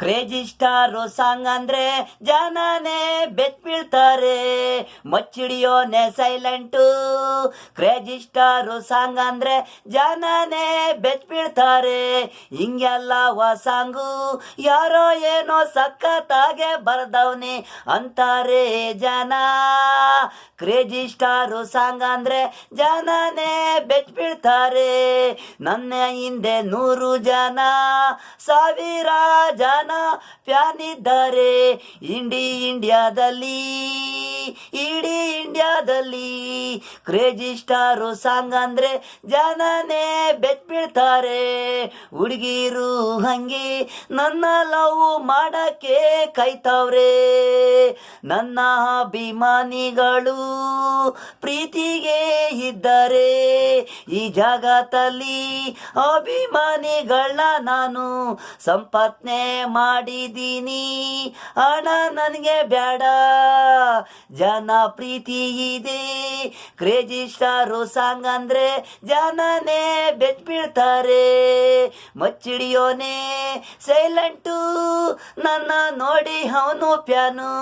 Crazy star song ಅಂದ್ರೆ ಜನನೇ ಬೆಚ್ ಬೀಳ್ತಾರೆ, ಮಚ್ಚಿಡಿಯೋನೆ ಸೈಲೆಂಟು. ಕ್ರೇಜಿ ಸ್ಟಾರು ಸಾಂಗ್ ಅಂದ್ರೆ ಜನನೇ ಬೆಚ್ ಬೀಳ್ತಾರೆ. ಹಿಂಗೆಲ್ಲ ಸಾಂಗು ಯಾರೋ ಏನೋ ಸಖತ್ತಾಗೆ ಬರ್ದವ್ನಿ ಅಂತಾರೆ ಜನ. ಕ್ರೇಜಿ ಸ್ಟಾರು ಸಾಂಗ್ ಅಂದ್ರೆ ಜನನೇ ಬೆಚ್ ಬೀಳ್ತಾರೆ. ನನ್ನ ಹಿಂದೆ 100 ಜನ, 1000 ಜನ ಫ್ಯಾನ್ ಇದ್ದಾರೆ. ಇಡೀ ಇಂಡಿಯಾದಲ್ಲಿ ಕ್ರೇಜಿ ಸ್ಟಾರು ಸಾಂಗ್ ಅಂದ್ರೆ ಜನನೇ ಬೆಚ್ ಬೀಳ್ತಾರೆ. ಹುಡುಗಿರು ಹಂಗೆ ನನ್ನ ಲವ್ ಮಾಡಕ್ಕೆ ಕೈತವ್ರೆ. ನನ್ನ ಅಭಿಮಾನಿಗಳು ಪ್ರೀತಿಗೆ ಇದ್ದಾರೆ. ಈ ಜಗತ್ತಲ್ಲಿ ಅಭಿಮಾನಿಗಳನ್ನ ನಾನು ಸಂಪಾದನೆ ಮಾಡಿದ್ದೀನಿ. ಹಣ ನನಗೆ ಬೇಡ, ಜನ ಪ್ರೀತಿ ಇದೆ. ಕ್ರೇಜಿ ಸ್ಟಾರು ಸಾಂಗ್ ಅಂದ್ರೆ ಜನನೇ ಬೆಚ್ ಬೀಳ್ತಾರೆ. ಮಚ್ಚಿಡಿಯೋನೆ ಸೈಲೆಂಟು, ನನ್ನ ನೋಡಿ ಅವನು ಪ್ಯಾನು.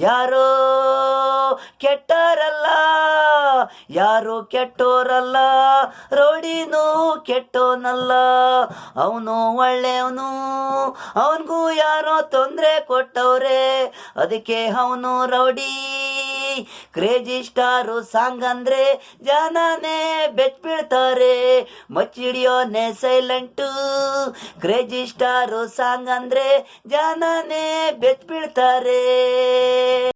ಯಾರೋ ಕೆಟ್ಟೋರಲ್ಲ, ಯಾರು ಕೆಟ್ಟೋರಲ್ಲ, ರೋಡಿನೂ ಕೆಟ್ಟೋನಲ್ಲ. ಅವನು ಒಳ್ಳೆಯವನು, ಅವನಿಗೂ ಯಾರೋ ತೊಂದರೆ ಕೊಟ್ಟವ್ರೆ, ಅದಕ್ಕೆ ಅವನು ರೌಡಿ. ಕ್ರೇಜಿ ಸ್ಟಾರು ಸಾಂಗ್ ಅಂದ್ರೆ ಜನನೇ ಬೆಚ್ ಬೀಳ್ತಾರೆ. ಮಚ್ಚಿಡಿಯೋನೆ ಸೈಲೆಂಟು. ಕ್ರೇಜಿ ಸ್ಟಾರು ಸಾಂಗ್ ಅಂದ್ರೆ ಜನನೇ ಬೆಚ್ ಬೀಳ್ತಾರೆ.